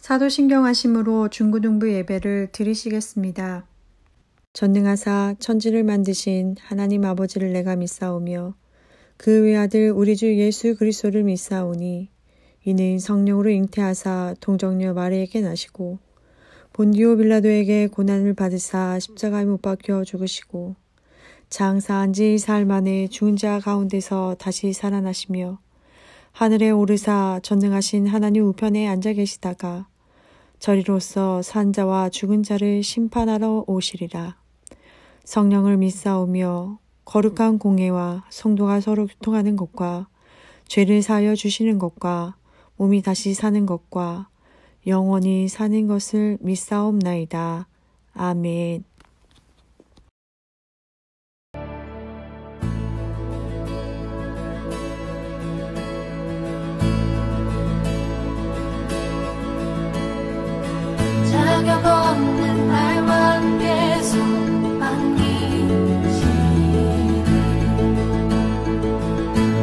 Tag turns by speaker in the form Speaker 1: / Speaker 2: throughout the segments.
Speaker 1: 사도신경하심으로 중고등부 예배를 드리시겠습니다. 전능하사 천지를 만드신 하나님 아버지를 내가 믿사오며 그 외아들 우리 주 예수 그리스도를 믿사오니 이는 성령으로 잉태하사 동정녀 마리에게 나시고 본디오 빌라도에게 고난을 받으사 십자가에 못 박혀 죽으시고 장사한 지 사흘 만에 죽은 자 가운데서 다시 살아나시며 하늘에 오르사 전능하신 하나님 우편에 앉아 계시다가 저리로서 산 자와 죽은 자를 심판하러 오시리라. 성령을 믿사오며 거룩한 공회와 성도가 서로 교통하는 것과 죄를 사하여 주시는 것과 몸이 다시 사는 것과 영원히 사는 것을 믿사옵나이다. 아멘.
Speaker 2: 자격 없는 날 왕께서 안기시니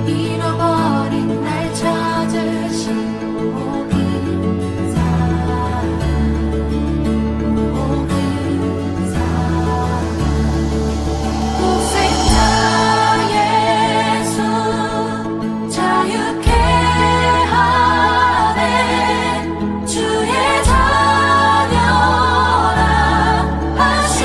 Speaker 2: 잃어버린 날 찾으신 모든 사랑 구세자 예수 자유케 하네 주의 자녀라 하시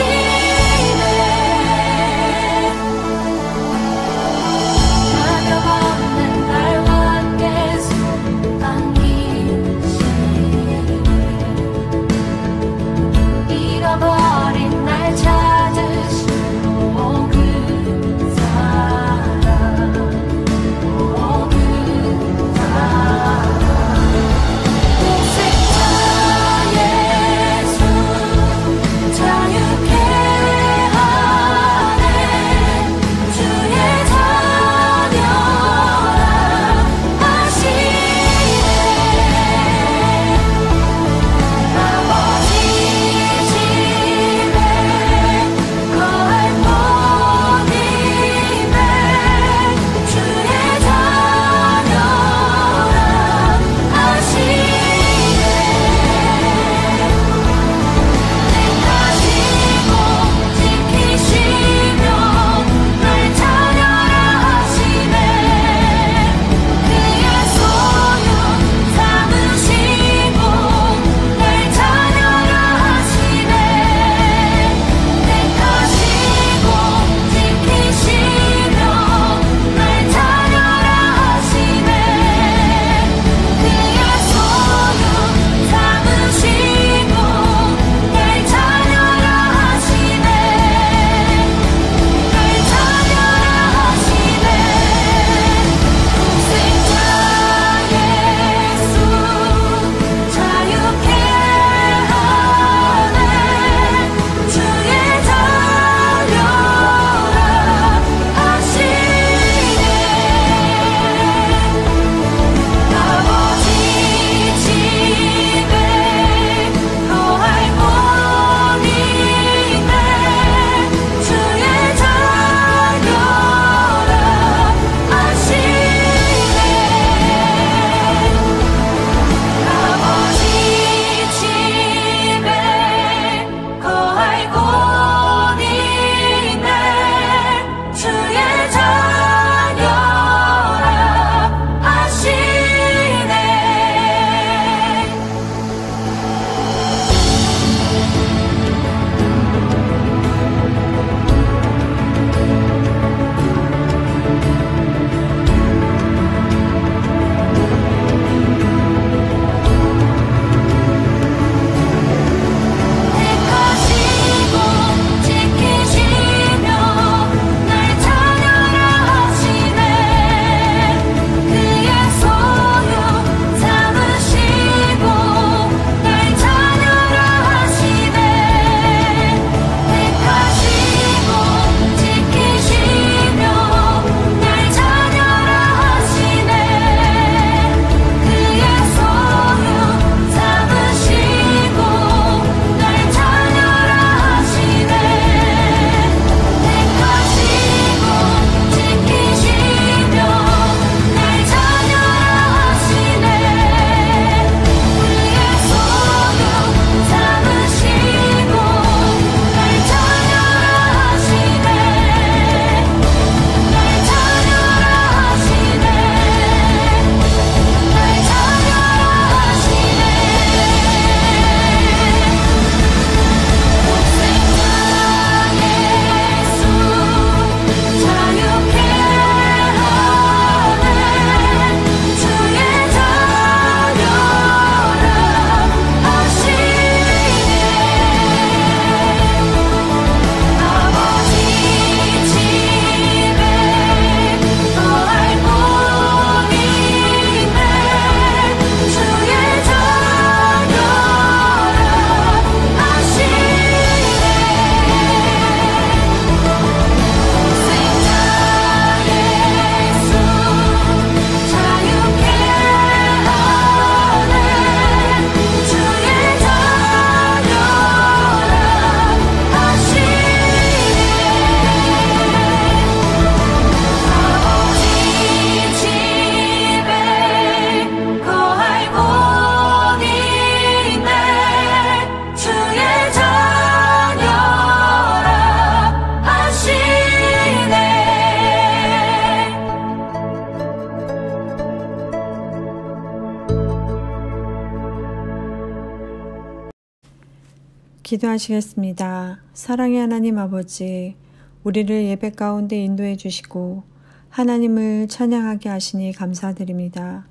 Speaker 1: 기도하시겠습니다. 사랑의 하나님 아버지, 우리를 예배 가운데 인도해 주시고 하나님을 찬양하게 하시니 감사드립니다.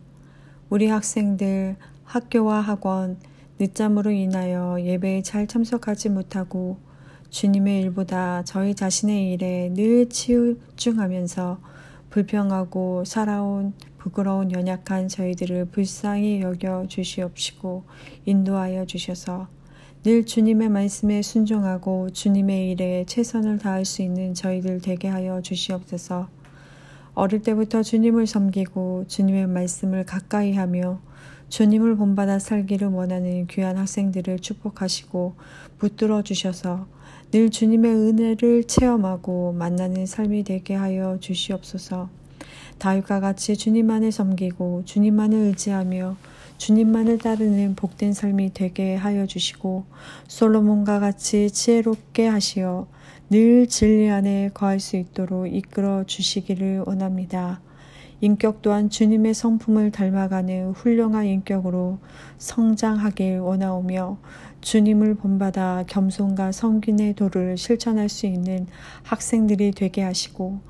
Speaker 1: 우리 학생들 학교와 학원 늦잠으로 인하여 예배에 잘 참석하지 못하고 주님의 일보다 저희 자신의 일에 늘 치중하면서 불평하고 살아온 부끄러운 연약한 저희들을 불쌍히 여겨 주시옵시고 인도하여 주셔서 늘 주님의 말씀에 순종하고 주님의 일에 최선을 다할 수 있는 저희들 되게 하여 주시옵소서. 어릴 때부터 주님을 섬기고 주님의 말씀을 가까이 하며 주님을 본받아 살기를 원하는 귀한 학생들을 축복하시고 붙들어 주셔서 늘 주님의 은혜를 체험하고 만나는 삶이 되게 하여 주시옵소서. 다윗과 같이 주님만을 섬기고 주님만을 의지하며 주님만을 따르는 복된 삶이 되게 하여 주시고 솔로몬과 같이 지혜롭게 하시어 늘 진리 안에 거할 수 있도록 이끌어 주시기를 원합니다. 인격 또한 주님의 성품을 닮아가는 훌륭한 인격으로 성장하길 원하오며 주님을 본받아 겸손과 성균의 도를 실천할 수 있는 학생들이 되게 하시고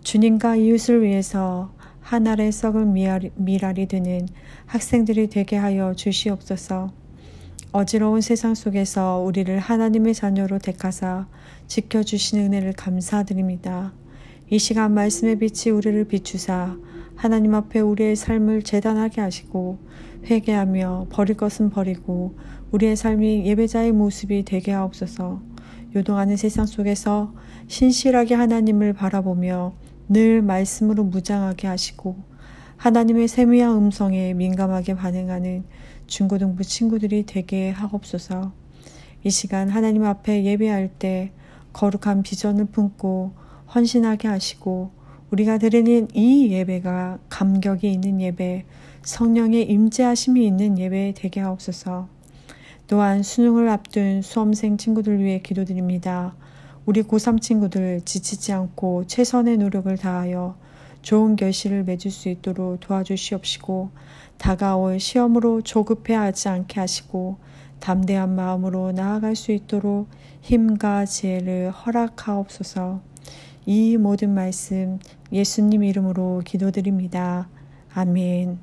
Speaker 1: 주님과 이웃을 위해서 한 알의 썩은 미랄이 되는 학생들이 되게 하여 주시옵소서. 어지러운 세상 속에서 우리를 하나님의 자녀로 택하사 지켜주시는 은혜를 감사드립니다. 이 시간 말씀의 빛이 우리를 비추사 하나님 앞에 우리의 삶을 재단하게 하시고 회개하며 버릴 것은 버리고 우리의 삶이 예배자의 모습이 되게 하옵소서. 요동하는 세상 속에서 신실하게 하나님을 바라보며 늘 말씀으로 무장하게 하시고 하나님의 세미한 음성에 민감하게 반응하는 중고등부 친구들이 되게 하옵소서. 이 시간 하나님 앞에 예배할 때 거룩한 비전을 품고 헌신하게 하시고 우리가 드리는 이 예배가 감격이 있는 예배, 성령의 임재하심이 있는 예배 되게 하옵소서. 또한 수능을 앞둔 수험생 친구들 위해 기도드립니다. 우리 고3 친구들 지치지 않고 최선의 노력을 다하여 좋은 결실을 맺을 수 있도록 도와주시옵시고 다가올 시험으로 조급해하지 않게 하시고 담대한 마음으로 나아갈 수 있도록 힘과 지혜를 허락하옵소서. 이 모든 말씀 예수님 이름으로 기도드립니다. 아멘.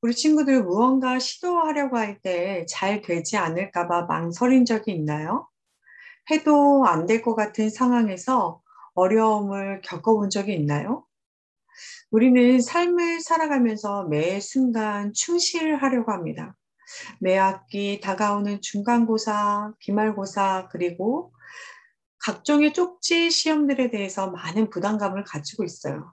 Speaker 1: 우리 친구들 무언가 시도하려고 할 때 잘 되지 않을까 봐 망설인 적이 있나요? 해도 안 될 것 같은 상황에서 어려움을 겪어본 적이 있나요? 우리는 삶을 살아가면서 매 순간 충실하려고 합니다. 매 학기 다가오는 중간고사, 기말고사, 그리고 각종의 쪽지 시험들에 대해서 많은 부담감을 가지고 있어요.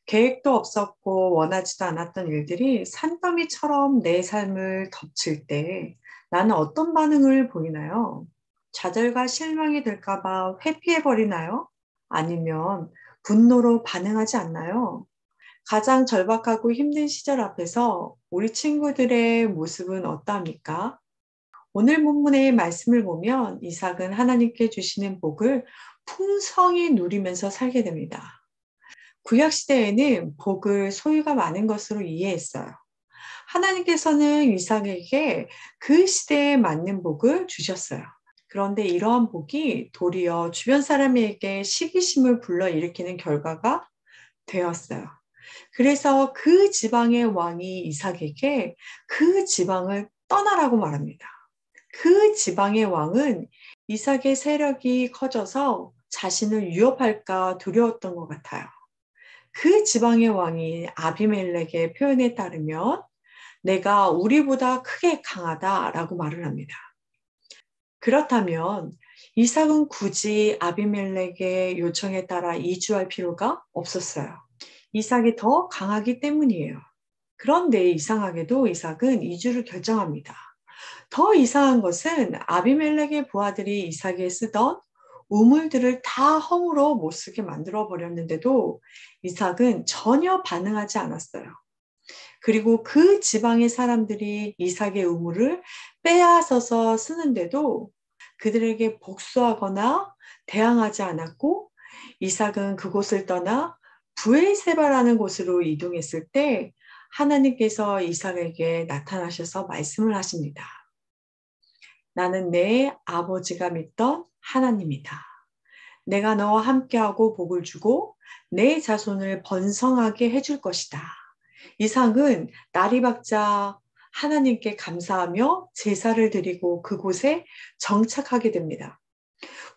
Speaker 1: 계획도 없었고 원하지도 않았던 일들이 산더미처럼 내 삶을 덮칠 때 나는 어떤 반응을 보이나요? 좌절과 실망이 될까봐 회피해버리나요? 아니면 분노로 반응하지 않나요? 가장 절박하고 힘든 시절 앞에서 우리 친구들의 모습은 어떠합니까? 오늘 본문의 말씀을 보면 이삭은 하나님께 주시는 복을 풍성히 누리면서 살게 됩니다. 구약시대에는 복을 소유가 많은 것으로 이해했어요. 하나님께서는 이삭에게 그 시대에 맞는 복을 주셨어요. 그런데 이러한 복이 도리어 주변 사람에게 시기심을 불러일으키는 결과가 되었어요. 그래서 그 지방의 왕이 이삭에게 그 지방을 떠나라고 말합니다. 그 지방의 왕은 이삭의 세력이 커져서 자신을 위협할까 두려웠던 것 같아요. 그 지방의 왕이 아비멜렉의 표현에 따르면 내가 우리보다 크게 강하다라고 말을 합니다. 그렇다면 이삭은 굳이 아비멜렉의 요청에 따라 이주할 필요가 없었어요. 이삭이 더 강하기 때문이에요. 그런데 이상하게도 이삭은 이주를 결정합니다. 더 이상한 것은 아비멜렉의 부하들이 이삭에 쓰던 우물들을 다 허물어 못 쓰게 만들어 버렸는데도 이삭은 전혀 반응하지 않았어요. 그리고 그 지방의 사람들이 이삭의 우물을 빼앗아서 쓰는데도 그들에게 복수하거나 대항하지 않았고, 이삭은 그곳을 떠나 부엘세바라는 곳으로 이동했을 때 하나님께서 이삭에게 나타나셔서 말씀을 하십니다. 나는 내 아버지가 믿던 하나님이다. 내가 너와 함께하고 복을 주고 내 자손을 번성하게 해줄 것이다. 이삭은 날이 밝자 하나님께 감사하며 제사를 드리고 그곳에 정착하게 됩니다.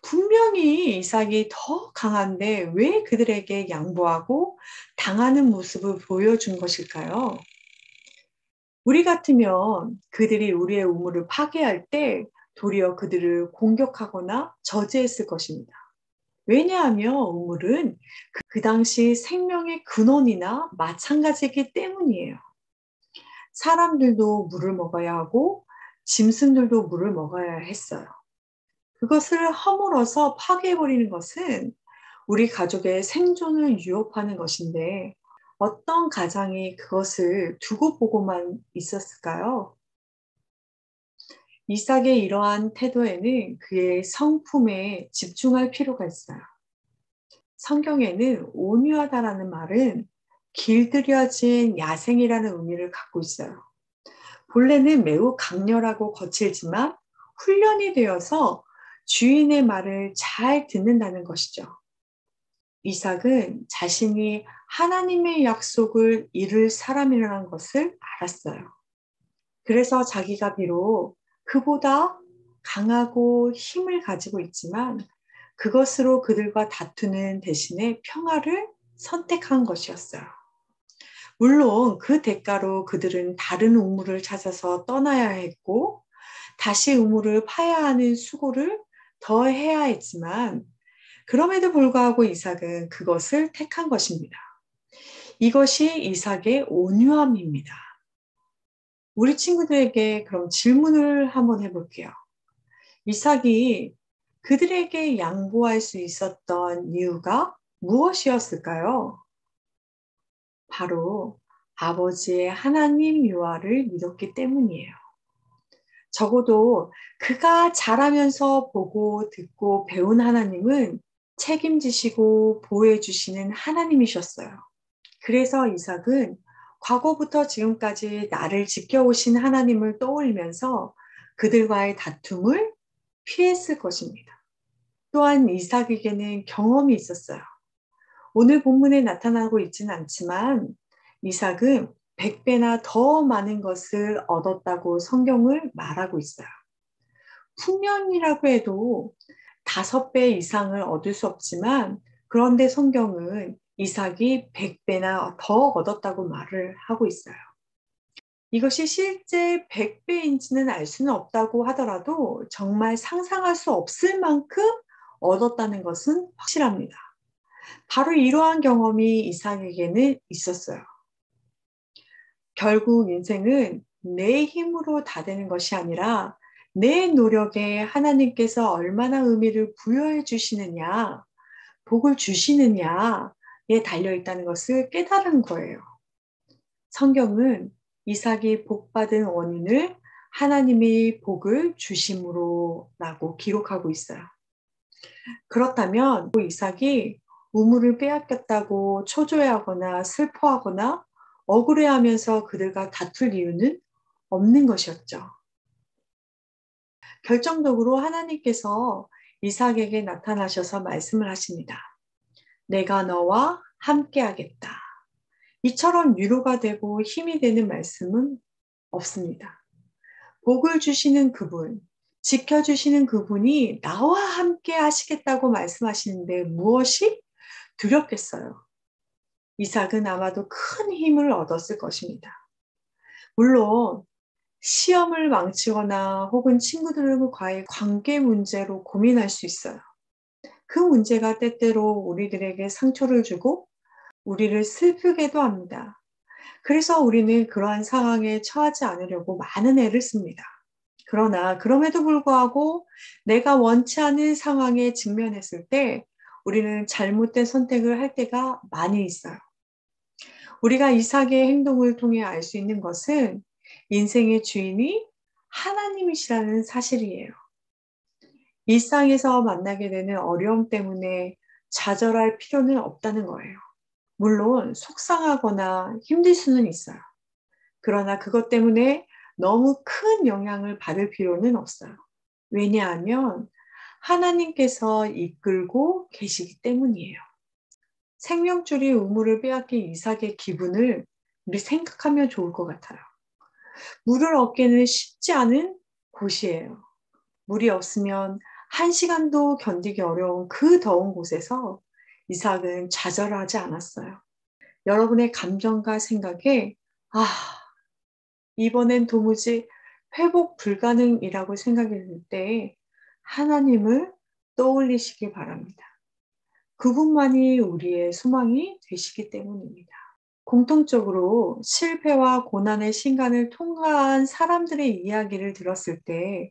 Speaker 1: 분명히 이삭이 더 강한데 왜 그들에게 양보하고 당하는 모습을 보여준 것일까요? 우리 같으면 그들이 우리의 우물을 파괴할 때 도리어 그들을 공격하거나 저지했을 것입니다. 왜냐하면 우물은 그 당시 생명의 근원이나 마찬가지이기 때문이에요. 사람들도 물을 먹어야 하고 짐승들도 물을 먹어야 했어요. 그것을 허물어서 파괴해버리는 것은 우리 가족의 생존을 위협하는 것인데 어떤 가장이 그것을 두고 보고만 있었을까요? 이삭의 이러한 태도에는 그의 성품에 집중할 필요가 있어요. 성경에는 온유하다라는 말은 길들여진 야생이라는 의미를 갖고 있어요. 본래는 매우 강렬하고 거칠지만 훈련이 되어서 주인의 말을 잘 듣는다는 것이죠. 이삭은 자신이 하나님의 약속을 이룰 사람이라는 것을 알았어요. 그래서 자기가 비록 그보다 강하고 힘을 가지고 있지만 그것으로 그들과 다투는 대신에 평화를 선택한 것이었어요. 물론 그 대가로 그들은 다른 우물을 찾아서 떠나야 했고 다시 우물을 파야 하는 수고를 더 해야 했지만 그럼에도 불구하고 이삭은 그것을 택한 것입니다. 이것이 이삭의 온유함입니다. 우리 친구들에게 그럼 질문을 한번 해볼게요. 이삭이 그들에게 양보할 수 있었던 이유가 무엇이었을까요? 바로 아버지의 하나님 유아를 믿었기 때문이에요. 적어도 그가 자라면서 보고 듣고 배운 하나님은 책임지시고 보호해 주시는 하나님이셨어요. 그래서 이삭은 과거부터 지금까지 나를 지켜오신 하나님을 떠올리면서 그들과의 다툼을 피했을 것입니다. 또한 이삭에게는 경험이 있었어요. 오늘 본문에 나타나고 있지는 않지만 이삭은 100배나 더 많은 것을 얻었다고 성경을 말하고 있어요. 풍년이라고 해도 5배 이상을 얻을 수 없지만 그런데 성경은 이삭이 100배나 더 얻었다고 말을 하고 있어요. 이것이 실제 100배인지는 알 수는 없다고 하더라도 정말 상상할 수 없을 만큼 얻었다는 것은 확실합니다. 바로 이러한 경험이 이삭에게는 있었어요. 결국 인생은 내 힘으로 다 되는 것이 아니라 내 노력에 하나님께서 얼마나 의미를 부여해 주시느냐, 복을 주시느냐에 달려있다는 것을 깨달은 거예요. 성경은 이삭이 복받은 원인을 하나님이 복을 주심으로라고 기록하고 있어요. 그렇다면 이삭이 우물을 빼앗겼다고 초조해하거나 슬퍼하거나 억울해하면서 그들과 다툴 이유는 없는 것이었죠. 결정적으로 하나님께서 이삭에게 나타나셔서 말씀을 하십니다. 내가 너와 함께하겠다. 이처럼 위로가 되고 힘이 되는 말씀은 없습니다. 복을 주시는 그분, 지켜주시는 그분이 나와 함께 하시겠다고 말씀하시는데 무엇이 두렵겠어요. 이삭은 아마도 큰 힘을 얻었을 것입니다. 물론 시험을 망치거나 혹은 친구들과의 관계 문제로 고민할 수 있어요. 그 문제가 때때로 우리들에게 상처를 주고 우리를 슬프게도 합니다. 그래서 우리는 그러한 상황에 처하지 않으려고 많은 애를 씁니다. 그러나 그럼에도 불구하고 내가 원치 않은 상황에 직면했을 때 우리는 잘못된 선택을 할 때가 많이 있어요. 우리가 이삭의 행동을 통해 알 수 있는 것은 인생의 주인이 하나님이시라는 사실이에요. 일상에서 만나게 되는 어려움 때문에 좌절할 필요는 없다는 거예요. 물론 속상하거나 힘들 수는 있어요. 그러나 그것 때문에 너무 큰 영향을 받을 필요는 없어요. 왜냐하면 하나님께서 이끌고 계시기 때문이에요. 생명줄이 우물을 빼앗긴 이삭의 기분을 우리 생각하면 좋을 것 같아요. 물을 얻기는 쉽지 않은 곳이에요. 물이 없으면 1시간도 견디기 어려운 그 더운 곳에서 이삭은 좌절하지 않았어요. 여러분의 감정과 생각에 이번엔 도무지 회복 불가능이라고 생각이 들 때 하나님을 떠올리시기 바랍니다. 그분만이 우리의 소망이 되시기 때문입니다. 공통적으로 실패와 고난의 시간을 통과한 사람들의 이야기를 들었을 때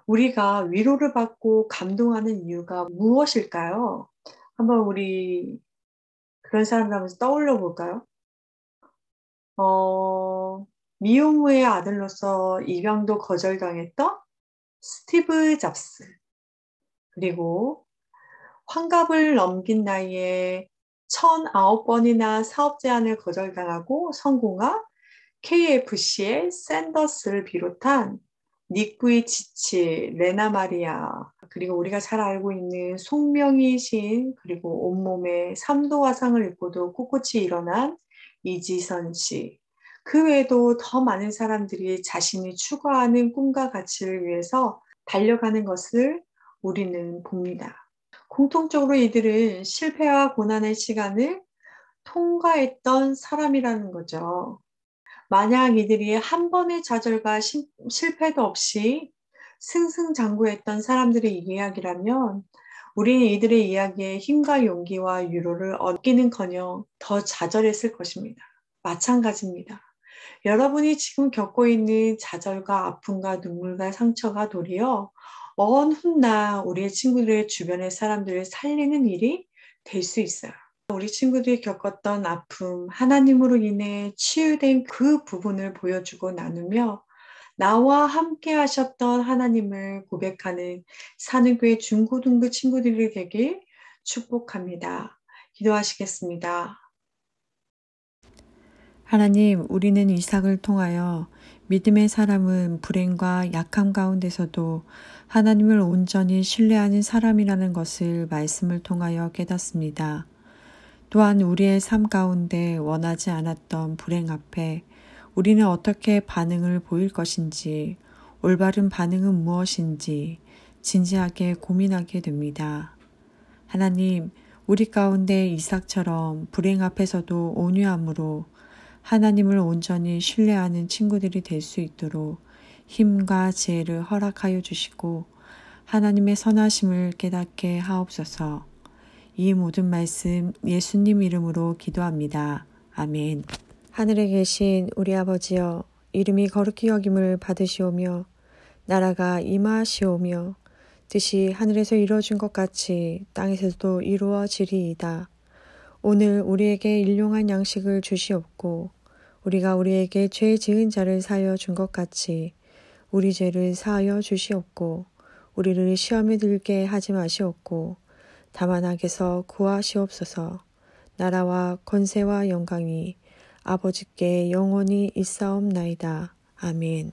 Speaker 1: 우리가 위로를 받고 감동하는 이유가 무엇일까요? 한번 우리 그런 사람들 한번 떠올려 볼까요? 미혼모의 아들로서 입양도 거절당했던 스티브 잡스, 그리고 환갑을 넘긴 나이에 1009번이나 사업 제안을 거절당하고 성공한 KFC의 샌더스를 비롯한 닉 부이치치, 레나 마리아, 그리고 우리가 잘 알고 있는 송명희 시인, 그리고 온몸에 3도 화상을 입고도 꿋꿋이 일어난 이지선 씨, 그 외에도 더 많은 사람들이 자신이 추구하는 꿈과 가치를 위해서 달려가는 것을 우리는 봅니다. 공통적으로 이들은 실패와 고난의 시간을 통과했던 사람이라는 거죠. 만약 이들이 한 번의 좌절과 실패도 없이 승승장구했던 사람들의 이야기라면 우리는 이들의 이야기에 힘과 용기와 위로를 얻기는커녕 더 좌절했을 것입니다. 마찬가지입니다. 여러분이 지금 겪고 있는 좌절과 아픔과 눈물과 상처가 도리어 먼 훗날 우리의 친구들의 주변의 사람들을 살리는 일이 될 수 있어요. 우리 친구들이 겪었던 아픔, 하나님으로 인해 치유된 그 부분을 보여주고 나누며 나와 함께 하셨던 하나님을 고백하는 사는교회 중고등부 친구들이 되길 축복합니다. 기도하시겠습니다.
Speaker 3: 하나님, 우리는 이삭을 통하여 믿음의 사람은 불행과 약함 가운데서도 하나님을 온전히 신뢰하는 사람이라는 것을 말씀을 통하여 깨닫습니다. 또한 우리의 삶 가운데 원하지 않았던 불행 앞에 우리는 어떻게 반응을 보일 것인지, 올바른 반응은 무엇인지 진지하게 고민하게 됩니다. 하나님, 우리 가운데 이삭처럼 불행 앞에서도 온유함으로 하나님을 온전히 신뢰하는 친구들이 될 수 있도록 힘과 지혜를 허락하여 주시고 하나님의 선하심을 깨닫게 하옵소서. 이 모든 말씀 예수님 이름으로 기도합니다. 아멘.
Speaker 1: 하늘에 계신 우리 아버지여, 이름이 거룩히 여김을 받으시오며 나라가 임하시오며 뜻이 하늘에서 이루어진 것 같이 땅에서도 이루어지리이다. 오늘 우리에게 일용할 양식을 주시옵고 우리가 우리에게 죄 지은 자를 사하여 준 것 같이 우리 죄를 사하여 주시옵고 우리를 시험에 들게 하지 마시옵고 다만 악에서 구하시옵소서. 나라와 권세와 영광이 아버지께 영원히 있사옵나이다. 아멘.